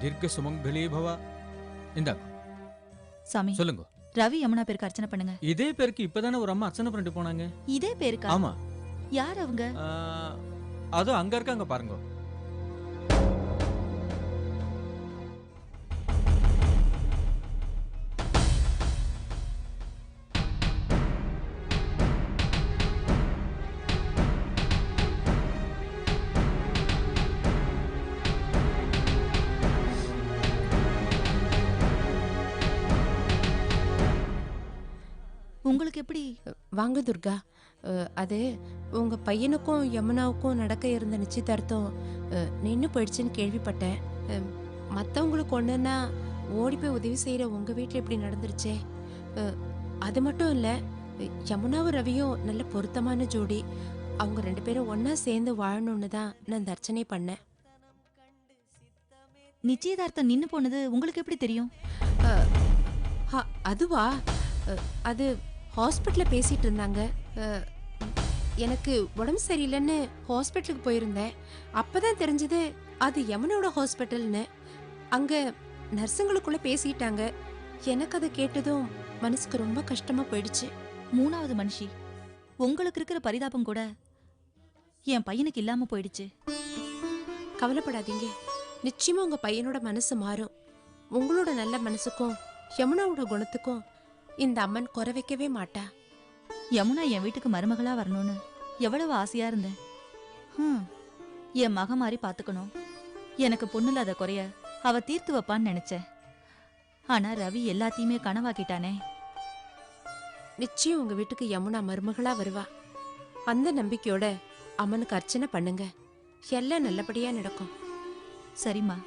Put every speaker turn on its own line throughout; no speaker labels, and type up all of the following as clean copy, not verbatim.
தீர்க்க சுமங்கலி பவா. இந்தாங்க
சாமி
சொல்லுங்க.
ரவி யமுனா பேருக்கு அர்ச்சனை பண்ணுங்க.
இதே பேருக்கு இப்பதானே ஒரு அம்மா அர்ச்சனை பண்ணிட்டு போனாங்க.
இதே பேருக்கா?
ஆமா.
யார் அவங்க?
அதோ அங்க இருக்காங்க பாருங்க.
உங்களுக்கு எப்படி?
வாங்க துர்கா. அது உங்க பையனுக்கும் யமுனாவுக்கும் நடக்க இருந்த நிச்சயதார்த்தம் நின்று போயிடுச்சுன்னு கேள்விப்பட்டேன். மற்றவங்களுக்கு ஒன்றுன்னா ஓடி போய் உதவி செய்கிற உங்கள் வீட்டில் இப்படி நடந்துருச்சே. அது மட்டும் இல்லை, யமுனாவும் ரவியும் நல்ல பொருத்தமான ஜோடி. அவங்க 2 பேரும் ஒன்றா சேர்ந்து வாழணும்னு தான் நான் இந்த அர்ச்சனை பண்ணேன்.
நிச்சயதார்த்தம் நின்னு போனது உங்களுக்கு எப்படி தெரியும்?
அதுவா, அது ஹாஸ்பிட்டலில் பேசிகிட்டு இருந்தாங்க. எனக்கு உடம்பு சரியில்லைன்னு ஹாஸ்பிட்டலுக்கு போயிருந்தேன். அப்போ தான் தெரிஞ்சது அது யமுனோட ஹாஸ்பிட்டல்னு. அங்கே நர்ஸுங்களுக்குள்ளே பேசிட்டாங்க. எனக்கு அதை கேட்டதும் மனசுக்கு ரொம்ப கஷ்டமாக போயிடுச்சு.
3வது மனுஷி, உங்களுக்கு இருக்கிற பரிதாபம் கூட என் பையனுக்கு இல்லாமல் போயிடுச்சு.
கவலைப்படாதீங்க, நிச்சயமா உங்கள் பையனோட மனசு மாறும். உங்களோட நல்ல மனசுக்கும் யமுனாவோட குணத்துக்கும் இந்த அம்மன் குறை வைக்கவே மாட்டா.
யமுனா என் வீட்டுக்கு மருமகளா வரணும்னு எவ்வளவு ஆசையா இருந்தேன். என் மக மாதிரி பாத்துக்கணும், எனக்கு பொண்ணுல குறைய அவ தீர்த்து வைப்பான்னு நினைச்சேன். ஆனா ரவி எல்லாத்தையுமே கனவாக்கிட்டானே.
நிச்சயம் உங்க வீட்டுக்கு யமுனா மருமகளா வருவா. அந்த நம்பிக்கையோட அம்மனுக்கு அர்ச்சனை பண்ணுங்க, எல்லாம் நல்லபடியா நடக்கும்.
சரிம்மா.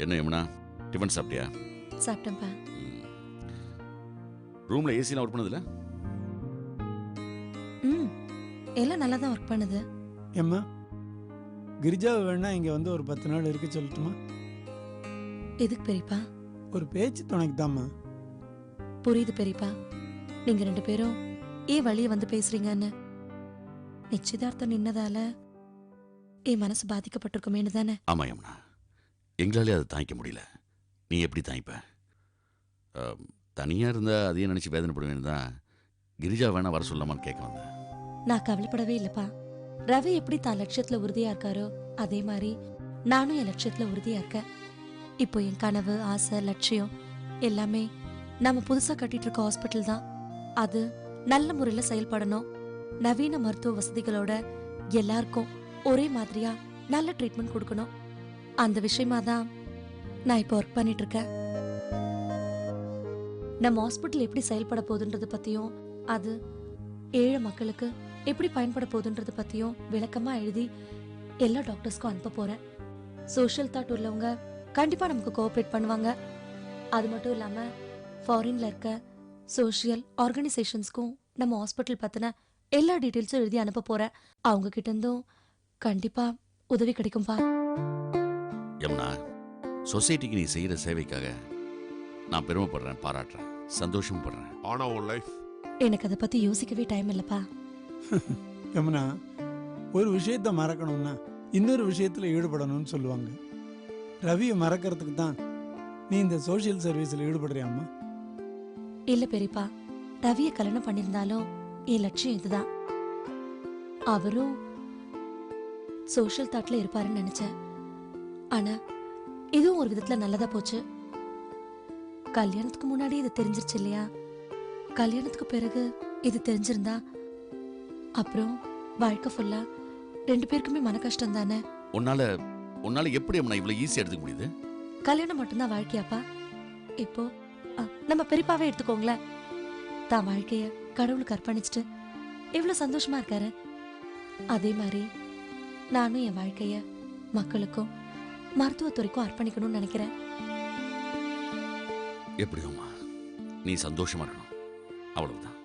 என்ன யமுனா, டிஃபன் சாப்பிட்டியா?
சாப்பிட்டேன்ப்பா.
ரூம்ல ஏசிலாம் ஒர்க் பண்ணதில்ல?
எல்லாம் நல்லா தான் ஒர்க் பண்ணுது.
ஏம்மா, கிரிஜாவை வேணா இங்க வந்து ஒரு 10 நாள் இருக்க சொல்லட்டுமா?
எதுக்கு பெரியப்பா?
ஒரு பேச்சு துணைக்கு தாம்மா.
புரியுது பெரியப்பா, நீங்க 2 பேரும் ஏன் வழிய வந்து பேசுறீங்கன்னு. நிச்சயதார்த்தம் நின்னதால என் மனசு பாதிக்கப்பட்டிருக்குமேனு தானே.
ஆமா யமுனா, எங்களாலே அதை தாங்கிக்க முடியல. நீ எப்படி தாங்கிப்ப? தனியாக இருந்தால் அதையும் நினச்சி வேதனைப்படுவேன்னு தான் கிரிஜா வேணா வர சொல்லலாமான்னு கேட்க வந்தேன்.
நான் கவலைப்படவே இல்லைப்பா. ரவி எப்படி தான் லட்சியத்தில் உறுதியாக இருக்காரோ அதே மாதிரி நானும் என் லட்சியத்தில் உறுதியாக இருக்கேன். இப்போ என் கனவு, ஆசை, லட்சியம் எல்லாமே நம்ம புதுசாக கட்டிட்டு இருக்க ஹாஸ்பிட்டல் தான். அது நல்ல முறையில் செயல்படணும். நவீன மருத்துவ வசதிகளோட எல்லாருக்கும் ஒரே மாதிரியா நல்ல ட்ரீட்மெண்ட் கொடுக்கணும். அந்த விஷயமா தான் நான் இப்போ ஒர்க் பண்ணிட்டு இருக்கேன். நம்ம ஹாஸ்பிட்டல் எப்படி செயல்பட போகுதுன்றது பத்தியும், அது ஏழை மக்களுக்கு எப்படி பயன்பட போகுதுன்றது பத்தியும் விளக்கமா எழுதி எல்லா டாக்டர்ஸ்க்கும் அனுப்ப போறேன். சோஷியல் தாட் உள்ளவங்க கண்டிப்பா நமக்கு கோஆபரேட் பண்ணுவாங்க. அது மட்டும் இல்லாம ஃபாரின்ல இருக்க சோஷியல் ஆர்கனைசேஷன்ஸ்க்கும் நம்ம ஹாஸ்பிட்டல் பத்தின எல்லா டீட்டெயில்ஸும் எழுதி அனுப்ப போறேன். அவங்க கிட்ட இருந்தும் கண்டிப்பா உதவி கிடைக்கும்பா.
யமுனா, சொசைட்டிக்கு நீ செய்கிற சேவைக்காக நான் பெருமைப்படுறேன், பாராட்டுறேன், சந்தோஷம் படுறேன்.
ஆனா உன் லைஃப்
எனக்கு அதை பத்தி யோசிக்கவே டைம் இல்லப்பா.
யமுனா, ஒரு விஷயத்த மறக்கணும்னா இன்னொரு விஷயத்துல ஈடுபடணும்னு சொல்லுவாங்க. ரவியை மறக்கிறதுக்கு தான் நீ இந்த சோஷியல் சர்வீஸ்ல ஈடுபடுறியாம்மா?
இல்ல பெரியப்பா, ரவியை கல்யாணம் பண்ணியிருந்தாலும் என் லட்சியம் இதுதான். அவரும் சோஷியல் தாட்ல இருப்பாருன்னு நினைச்சேன். ஆனா இதுவும் ஒரு விதத்துல நல்லதா போச்சு. கல்யாணத்துக்கு முன்னாடி இது தெரிஞ்சிருச்சு இல்லையா? கல்யாணத்துக்கு பிறகு இது தெரிஞ்சிருந்தா அப்புறம் வாழ்க்கை ஃபுல்லா 2 பேருக்குமே மன கஷ்டம் தானே.
உன்னால எப்படி இவ்வளவு ஈஸியா எடுத்துக்க முடியுது?
கல்யாணம் மட்டும்தான் வாழ்க்கையாப்பா? இப்போ நம்ம பெரியப்பாவே எடுத்துக்கோங்களேன். தான் வாழ்க்கைய கடவுளுக்கு அர்ப்பணிச்சுட்டு எவ்வளவு சந்தோஷமா இருக்காரு. அதே மாதிரி நானும் என் வாழ்க்கைய மக்களுக்கும் மருத்துவத்துறைக்கும் அர்ப்பணிக்கணும்னு நினைக்கிறேன்.
எப்படியோம்மா நீ சந்தோஷமா இருக்கணும், அவ்வளவுதான்.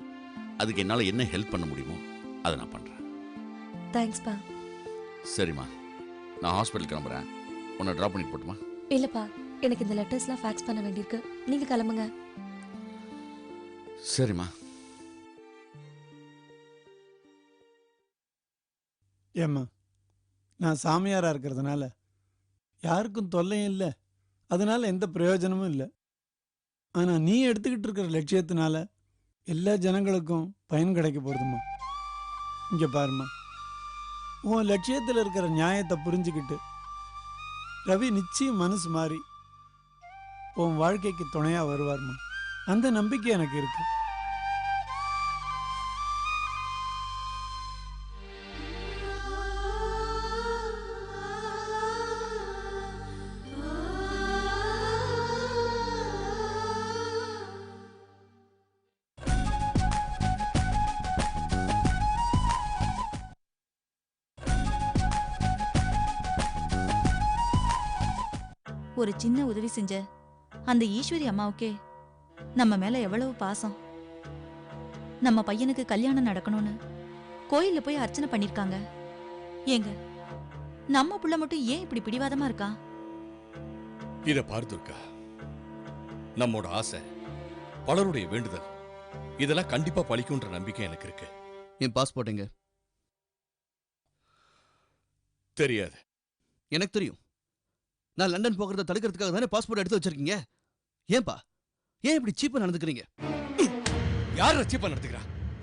அதுக்கு என்னால் என்ன ஹெல்ப் பண்ண முடியுமோ அதை நான் பண்ணுறேன்.
தேங்க்ஸ்ப்பா.
சரிம்மா, நான் ஹாஸ்பிட்டல் கிளம்புறேன். உன்னை ட்ராப் பண்ணிட்டு போட்டுமா?
இல்லப்பா, எனக்கு இந்த லெட்டர்ஸ்லாம் ஃபேக்ஸ் பண்ண வேண்டியிருக்கு. நீங்க கிளம்புங்க.
சரிம்மா.
ஏம்மா, நான் சாமியாராக இருக்கிறதுனால யாருக்கும் தொல்லையும் இல்லை, அதனால எந்த பிரயோஜனமும் இல்லை. ஆனால் நீ எடுத்துக்கிட்டு இருக்கிற லட்சியத்தினால எல்லா ஜனங்களுக்கும் பயன் கிடைக்க போகுதும்மா. இங்கே பாரும்மா, உன் லட்சியத்தில் இருக்கிற நியாயத்தை புரிஞ்சுக்கிட்டு ரவி நிச்சயம் மனசு மாறி உன் வாழ்க்கைக்கு துணையாக வருவார்மா. அந்த நம்பிக்கை எனக்கு இருக்கு.
ஒரு சின்ன உதவி செஞ்ச அந்த ஈஸ்வரி அம்மாவுக்கே நம்ம மேல எவ்வளவு பாசம். நம்ம பையனுக்கு கல்யாணம் நடக்கணும்னு கோயில்ல போய் அர்ச்சனை பண்ணிருக்காங்க. ஏங்க, நம்ம புள்ள மட்டும் ஏன் இப்படி பிடிவாதமா இருக்கா?
இத பாரு துர்கா, நம்மோட ஆசை, பலருடைய வேண்டுதல், இதெல்லாம் கண்டிப்பா பலிக்கும்ன்ற நம்பிக்கை எனக்கு இருக்கு.
என் பாஸ்போர்ட் எங்க?
தெரியாது.
எனக்கு தெரியும். நான் லண்டன் போகிறத தடுக்கிறதுக்காக தானே பாஸ்போர்ட் எடுத்து வச்சிருக்கீங்க. ஏன்பா, ஏன் இப்படி சீப்பா நடந்துக்கிறீங்க?
யார சீப்பா நடத்துக்கிறா?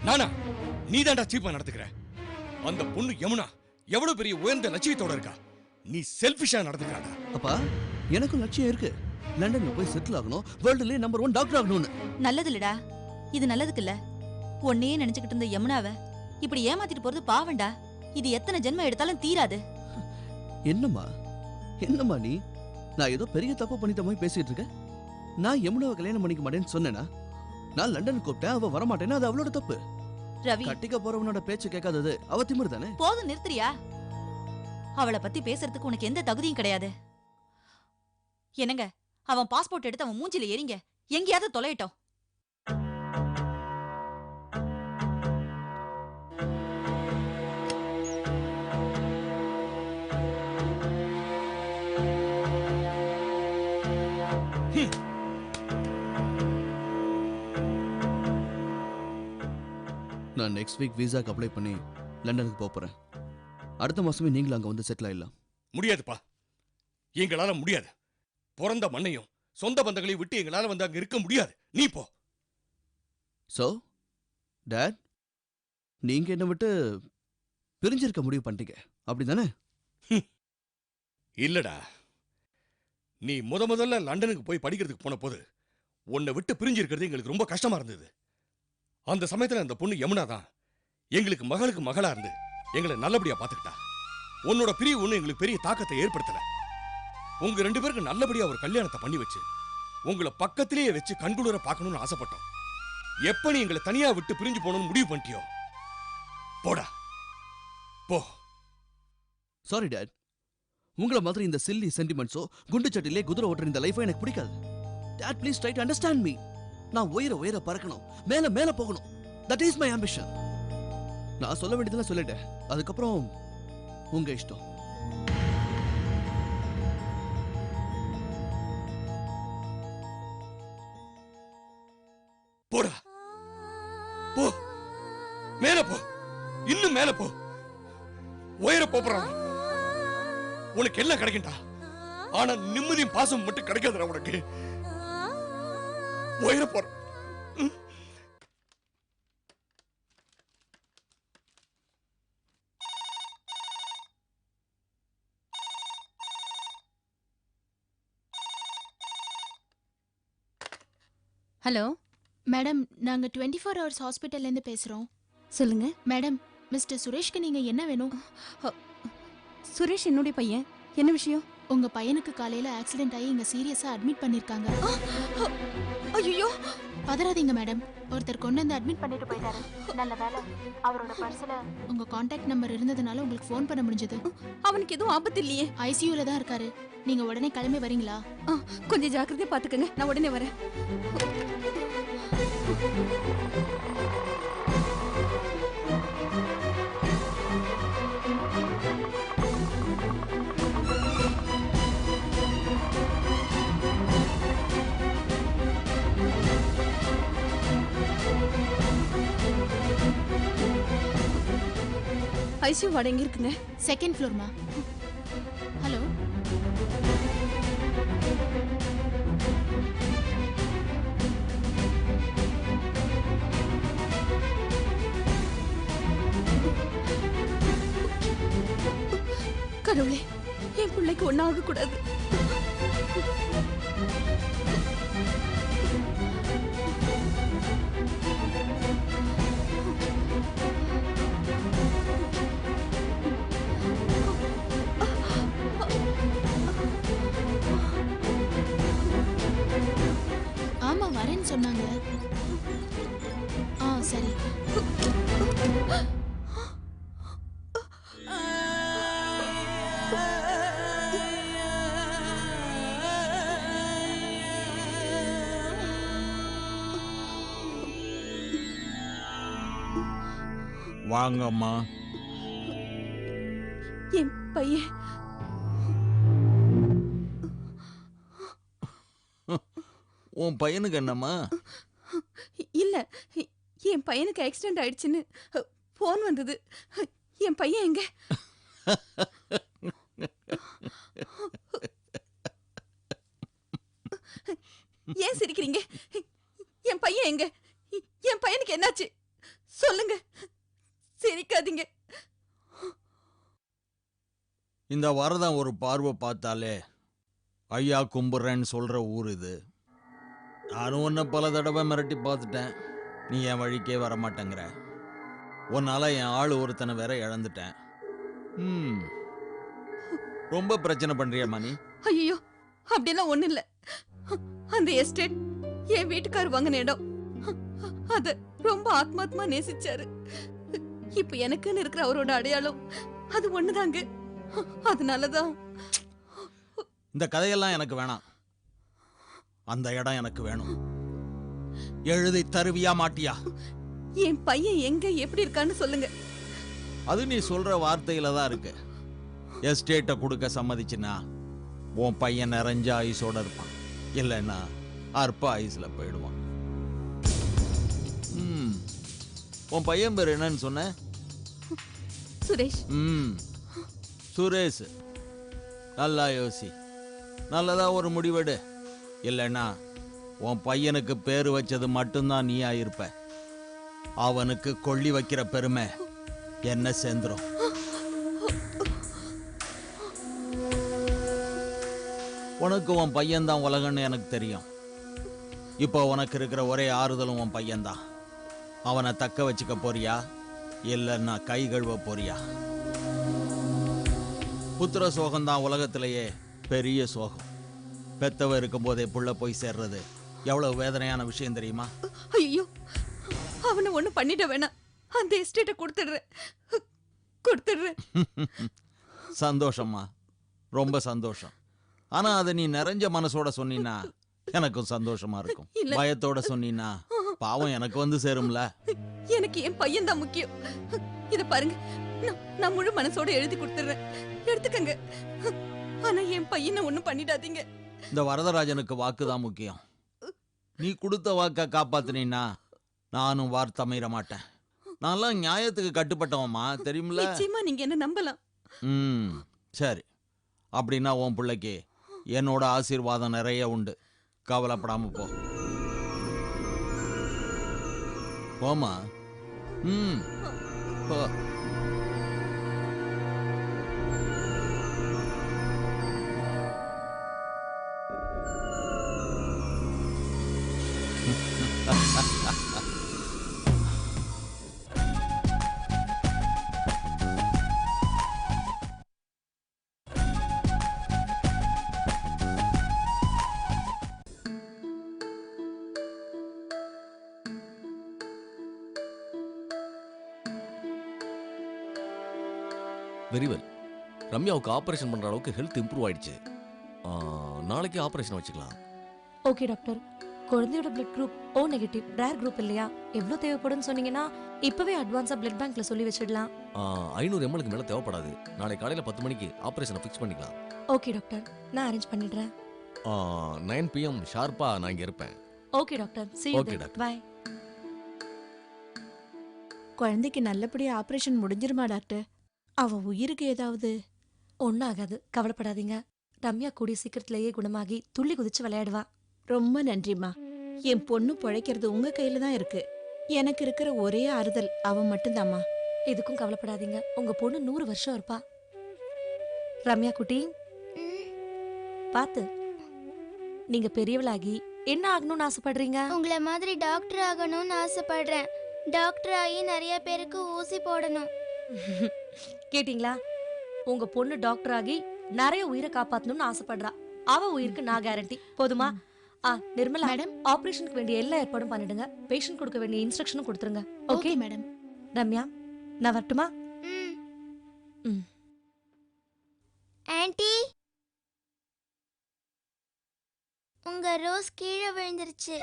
நானா? நீதான்டா சீப்பா நடத்துக்கிற. அந்த பொண்ணு யமுனா எவ்வளவு பெரிய உயர்ந்த லட்சியத்தோட இருக்கா. நீ செல்ஃபிஷா நடந்துக்கிறாடா.
அப்பா, எனக்கும் லட்சியம் இருக்கு. லண்டன்ல போய் செட்டில் ஆகணும், வேர்ல்டுலயே நம்பர் 1 டாக்டர் ஆகணும்னு.
நல்லது இல்லடா, இது நல்லதுக்கு இல்ல. உன்னையே நினைச்சுக்கிட்டு இருந்த யமுனாவை இப்படி ஏமாத்திட்டு போறது பாவண்டா. இது எத்தனை ஜென்மம் எடுத்தாலும் தீராது.
என்னம்மா என்னம்மா நீ? நான் ஏதோ பெரிய தப்பு பண்ணிட்ட மாதிரி பேசிட்டு இருக்க. நான் யமுனாவை கல்யாணம் பண்ணிக்க மாட்டேன்னு சொன்னேனா? நான் லண்டன் கூப்பிட்டேன், அவ வரமாட்டேன்னா அது அவளோட தப்பு.
ரவி,
கட்டிக்க போறவனோட பேச்சு கேட்காதது அவ திமிரு தானே?
போதும் நிறுத்துறியா? அவளை பத்தி பேசுறதுக்கு உனக்கு எந்த தகுதியும் கிடையாது. என்னங்க, அவன் பாஸ்போர்ட் எடுத்து அவன் மூஞ்சில ஏறிங்க, எங்கேயாவது தொலையட்டும்.
நான் நெக்ஸ்ட் வீக் விசாக்கு அப்ளை பண்ணி லண்டனுக்கு போறேன். அடுத்த மாசமே நீங்களும் அங்க வந்து செட்டில் ஆயிடலாம்.
முடியாதுப்பா, எங்களால முடியாது. பிறந்த மண்ணையும் சொந்த பந்தங்களையும் விட்டு எங்களால வந்து அங்க இருக்க முடியாது. நீ போ.
சோ டாட், நீங்க என்ன விட்டு பிரிஞ்சிருக்க முடிவு பண்ணிட்டீங்க, அப்படிதானே?
இல்லடா, நீ முதல்ல லண்டனுக்கு போய் படிக்கிறதுக்கு போன போது உன்னை விட்டு பிரிஞ்சிருக்கிறது எங்களுக்கு ரொம்ப கஷ்டமா இருந்தது. அந்த சமயத்துல அந்த பொண்ணு யமுனா தான் எங்களுக்கு மகளுக்கு மகளா இருந்து எங்களை நல்லபடியா பாத்துக்கிட்டா. உன்னோட பிரிவு ஒண்ணு எங்களுக்கு பெரிய தாக்கத்தை ஏற்படுத்தல. உங்க 2 பேருக்கு நல்லபடியா ஒரு கல்யாணத்தை பண்ணி வச்சு உங்களை பக்கத்திலேயே வச்சு கண்குளிர பார்க்கணும்னு ஆசைப்பட்டோம். எப்ப நீ எங்களை தனியா விட்டு பிரிஞ்சு போகணும்னு முடிவு பண்ணிட்டியோ, போடா போ.
சாரி டாட், உங்கள மாதிரி இந்த சில்லி சென்டிமெண்ட்ஸோ குண்டு சட்டிலே குதிரை ஓட்டுற இந்த லைஃபோ எனக்கு பிடிக்காது. Dot, please try to understand me. நான் உயர பறக்கணும், மேல போகணும். That is my ambition. நான் சொல்ல வேண்டியதெல்லாம் சொல்லிட்டேன், அதுக்கப்புறம் உங்க இஷ்டம்.
போடா போ, மேல போ, இன்னும் மேல போ. உயர போறான். உனக்கு எல்லாம் கிடைக்கும்டா, ஆனா நிம்மதியும் பாசம் மட்டும் கிடைக்காதுடா உனக்கு. உயர போற.
ஹலோ மேடம், நாங்க 24 ஹவர்ஸ் ஹாஸ்பிட்டல்ல இருந்து பேசுறோம்.
சொல்லுங்க
மேடம், மிஸ்டர் சுரேஷ்க்கு நீங்க என்ன வேணும்?
சுரேஷ் என்னுடைய பையன். என்ன விஷயம்?
உங்க பையனுக்கு காலையில ஆக்சிடென்ட் ஆகி இங்க சீரியஸா அட்மிட் பண்ணிருக்காங்க.
ஐயோ,
பதறாதீங்க மேடம். ஒருத்தர் கொண்டு வந்து அட்மிட் பண்ணிட்டு போயிட்டாரு. நல்ல வேலை அவரோட பர்ஸ்ல உங்க கான்டாக்ட் நம்பர் இருந்ததுனால உங்களுக்கு ஃபோன் பண்ண முடிஞ்சது.
அவனுக்கு எதுவும் ஆபத்து இல்லையே?
ஐசியூல தான் இருக்காரு. நீங்க உடனே கிளம்பி வரீங்களா?
கொஞ்சம் ஜாக்கிரதையா பாத்துக்கங்க, நான் உடனே வரேன். ஐசியூ வார்டு எங்க இருக்குங்க?
செகண்ட் ஃப்ளோர்மா. ஹலோ.
கடவுளே, என் பிள்ளைக்கு ஒன்னும் ஆகக்கூடாது.
ஆமா வரேன்னு சொன்னாங்க. சரி.
வாங்கம்மா.
என் பையன்
உன் பையனுக்கு என்னம்மா?
இல்ல, என் பையனுக்கு ஆக்சிடென்ட் ஆயிடுச்சுன்னு போன் வந்தது. என் பையன் எங்க? ஏன் சிரிக்கிறீங்க? என் பையன் எங்க? என் பையனுக்கு என்னாச்சு சொல்லுங்க, சிரிக்காதீங்க.
இந்த வரதான் ஒரு பார்வை பார்த்தாலே ஐயா கும்பிட்றேன்னு சொல்ற ஊர் இது. நானும் உன்னை பல தடவை மிரட்டி பார்த்துட்டேன். நீ என் வழிக்கே வரமாட்டேங்கிற. உன்னால என் ஆள் ஒருத்தனை வேற இழந்துட்டேன். ரொம்ப பிரச்சனை பண்றியம்மா நீ.
ஐயோ, அப்படியெல்லாம் ஒண்ணு இல்ல. அந்த எஸ்டேட் என் வீட்டுக்கார் வாங்கின இடம். அத ரொம்ப ஆத்மாத்மா நேசிச்சாரு. இப்ப எனக்குன்னு இருக்கிற அவரோட அடையாளம் அது ஒண்ணுதாங்க. அதனாலதான்.
இந்த கதையெல்லாம் எனக்கு வேணாம். அந்த இடம் எனக்கு வேணும். எழுதி தருவியா மாட்டியா?
என் பையன் எங்க எப்படி இருக்கான்னு சொல்லுங்க.
அது நீ சொல்ற வார்த்தையில தான் இருக்கு. எஸ்டேட்டை கொடுக்க சம்மதிச்சுன்னா உன் பையன் நிறைஞ்ச ஆயுசோட இருப்பான். இல்லைன்னா அற்ப ஆயுஸ்ல போயிடுவான். உன் பையன் பேர் என்னன்னு சொன்ன?
சுரேஷ்.
சுரேஷ். நல்லா யோசி. நல்லதா ஒரு முடிவெடு. இல்லைன்னா உன் பையனுக்கு பேரு வச்சது மட்டும்தான் நீ ஆயிருப்ப. அவனுக்கு கொள்ளி வைக்கிற பெருமை என்ன சேர்ந்துரும். உனக்கு உன் பையன்தான் உலகன்னு எனக்கு தெரியும். இப்போ உனக்கு இருக்கிற ஒரே ஆறுதலும் உன் பையன்தான். அவனை தக்க வச்சுக்க போறியா இல்லைன்னா கை கழுவ போறியா? புத்திர சோகம்தான் உலகத்திலேயே பெரிய சோகம். பெத்தவ இருக்கும் போதே புள்ள போய் சேர்றது எவ்வளவு வேதனையான விஷயம் தெரியுமா?
ஐயோ, அவனை ஒண்ணு பண்ணிட வேணாம். அந்த எஸ்டேட்டை கொடுத்துடுறேன்.
சந்தோஷமா, ரொம்ப சந்தோஷம். ஆனா அதை நீ நிறைஞ்ச மனசோட சொன்னீன்னா எனக்கும் சந்தோஷமா இருக்கும். பயத்தோட சொன்னீன்னா பாவம் எனக்கு வந்து சேரும்ல.
எனக்கு என் பையன் தான் முக்கியம். இத பாருங்க, நான் முழு மனசோட எழுதி கொடுத்துறேன், எடுத்துக்கங்க. ஆனா என் பையனை ஒண்ணும் பண்ணிடாதீங்க.
இந்த வரதராஜனுக்கு வாக்குதான் முக்கியம். நீ கொடுத்த வாக்க காப்பாத்தினா நானும் வார்த்தை மீற மாட்டேன். நான்லாம் நியாயத்துக்கு கட்டுப்பட்டவமா, தெரியுமில்ல?
நிச்சயமா நீங்க என்ன நம்பலாம்.
சரி, அப்படின்னா உன் பிள்ளைக்கு என்னோட ஆசீர்வாதம் நிறைய உண்டு. கவலைப்படாம போ. போமா. போ.
Very well. ரம்யாவுக்கு ஆபரேஷன் பண்ற அளவுக்கு ஹெல்த் இம்ப்ரூவ் ஆயிடுச்சு. நாளைக்கு ஆபரேஷன் வச்சுக்கலாம்.
Okay doctor. குழந்தையோட blood group O negative rare group இல்லையா? எவ்வளவு தேவைப்படும்னு சொன்னீங்கன்னா இப்பவே அட்வான்ஸா பிளட் பேங்க்ல சொல்லி வச்சிடலாம்.
500 ml மேல தேவைப்படாது. நாளை காலையில 10 மணிக்கு ஆபரேஷனை ஃபிக்ஸ் பண்ணிக்கலாம்.
ஓகே டாக்டர், நான் அரேஞ்ச் பண்ணிடுறேன்.
9 PM ஷார்ப்பா நான் இங்க இருப்பேன்.
Okay doctor, see you
Okay,
then.
doctor.
Bye.
குழந்தைக்கு நல்லபடியா ஆபரேஷன் முடிஞ்சிருமா டாக்டர்? அவ உயிருக்கு ஏதாவது?
ஒன்றும் ஆகாது, கவலைப்படாதீங்க. ரம்யா கூடிய சீக்கிரத்திலேயே குணமாகி துள்ளி குதிச்சு விளையாடுவா.
ரொம்ப நன்றிம்மா. என் பொண்ணு பிழைக்கிறது உங்க கையில தான் இருக்கு. எனக்கு இருக்கிற ஒரே ஆறுதல் அவ மட்டும்தாம்மா.
எதுக்கும் கவலைப்படாதீங்க, உங்க பொண்ணு 100 வருஷம் இருப்பா. ரம்யா குட்டி, பாத்து நீங்க பெரியவளாகி என்ன ஆகணும்னு ஆசைப்படுறீங்க?
உங்களை மாதிரி டாக்டர் ஆகணும்னு ஆசைப்படுறேன். டாக்டர் ஆகி நிறைய பேருக்கு ஊசி போடணும்.
கேட்டிங்களா? உங்க பொண்ணு டாக்டர் ஆகி நிறைய உயிரை காப்பாத்தணும்னு ஆசைப்படுறா. அவ உயிருக்கு நான் கேரண்டி. போதுமா? நிர்மலா
மேடம்,
ஆபரேஷனுக்கு வேண்டிய எல்லா ஏற்பாடும் பண்ணிடுங்க. பேஷண்ட் கொடுக்க வேண்டிய இன்ஸ்ட்ரக்ஷனும் கொடுத்துருங்க.
Okay madam.
ரம்யா, நான் வரட்டுமா?
ஆன்ட்டி, உங்க ரோஸ் கீழே விழுந்துருச்சு.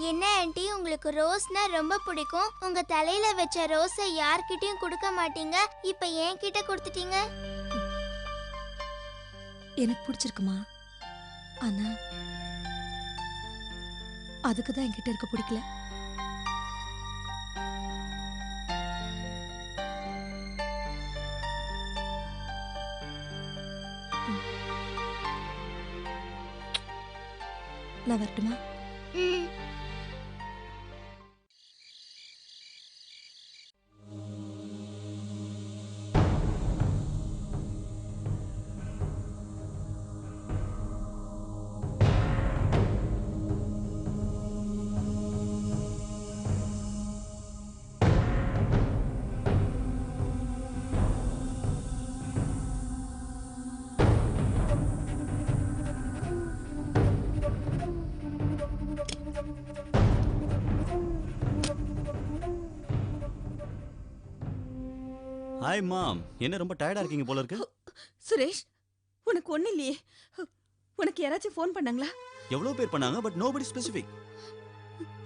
என்ன ஆன்ட்டி, உங்களுக்கு ரோஸ்னா ரொம்ப பிடிக்கும். உங்க தலையில வச்ச ரோஸை யார்கிட்டயும் கொடுக்க மாட்டீங்க. இப்ப என்கிட்ட கொடுத்துட்டீங்க.
எனக்கு பிடிச்சிருக்குமா? ஆனா அதுக்குதான் என்கிட்ட இருக்க பிடிக்கல. நான் வரட்டுமா?
ஹாய் மாம், என்ன ரொம்ப டயர்டா இருக்கீங்க போல இருக்கு.
சுரேஷ், உனக்கு ஒண்ணு இல்லையே? உனக்கு யாராச்சும் ஃபோன் பண்ணாங்களா?
எவ்வளவு பேர் பண்ணாங்க, பட் நோபடி ஸ்பெசிபிக்.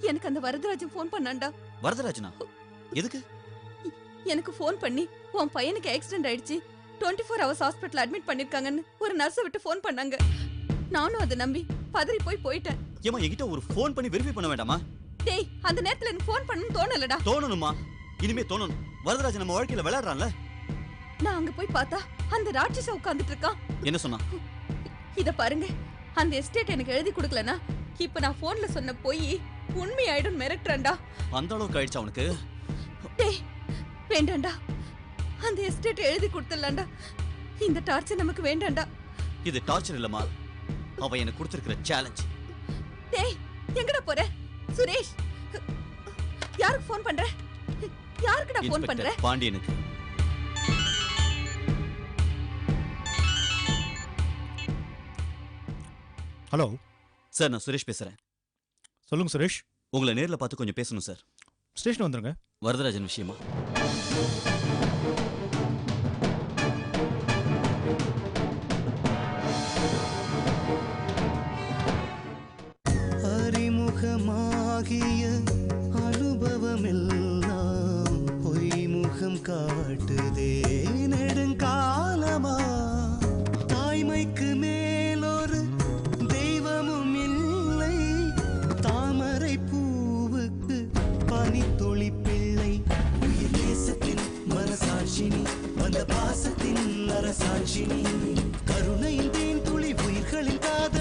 எனக்கு அந்த வரதராஜன் ஃபோன் பண்ணான்டா.
வரதராஜனா? எதுக்கு?
எனக்கு ஃபோன் பண்ணி உன் பையனுக்கு ஆக்சிடென்ட் ஆயிடுச்சு, 24 hours ஹாஸ்பிட்டல் அட்மிட் பண்ணிருக்காங்கன்னு ஒரு நர்ஸை விட்டு ஃபோன் பண்ணாங்க. நானும் அதை நம்பி பதறி போயிட்டேன்.
ஏமா என்கிட்ட ஒரு ஃபோன் பண்ணி வெரிஃபை பண்ண வேண்டாமா?
டேய், அந்த நேரத்துல எனக்கு ஃபோன் பண்ணணும்னு தோணலடா.
தோணணுமா? இனிமே தோணணும். வரதராஜன் நம்ம வாழ்க்கையில விளையாடுறான்ல.
நான் அங்க போய் பார்த்தா அந்த ராட்சச உட்கார்ந்துட்டு இருக்கான்.
என்ன சொன்னா?
இத பாருங்க, அந்த எஸ்டேட் எனக்கு எழுதி கொடுக்கலனா இப்ப நான் போன்ல சொன்ன போய் உண்மையாயிடும் மிரட்டுறான்டா.
அந்த அளவுக்கு ஆயிடுச்சு அவனுக்கு?
டேய், வேண்டாம்டா. அந்த எஸ்டேட் எழுதி கொடுத்துடலாம்டா. இந்த டார்ச்சர் நமக்கு வேண்டாம்டா.
இது டார்ச்சர் இல்லம்மா, அவ எனக்கு கொடுத்திருக்கிற சேலஞ்ச்.
டேய், எங்கடா போற? சுரேஷ், யாருக்கு ஃபோன் பண்ற? யாருக்குடா ஃபோன் பண்ற?
பாண்டியனுக்கு.
ஹலோ
சார், நான் சுரேஷ் பேசுறேன்.
சொல்லுங்க சுரேஷ்.
உங்களை நேர்ல பார்த்து கொஞ்சம் பேசணும் சார்.
ஸ்டேஷன் வந்துருங்க.
வரதராஜன் விஷயமா?
அறிமுகமாகிய அனுபவமெல்லாம் பொய்முகம் காட்டுதே நெடுங்காலமா. தாய்மைக்கு மேலொரு தெய்வமும் இல்லை, தாமரை பூவுக்கு பனித்துளி பிள்ளை. உயிர் தேசத்தின் மனசாட்சினி, வந்த பாசத்தின் அரசாட்சினி, கருணையின் தேன் துளி உயிர்களின் காதல்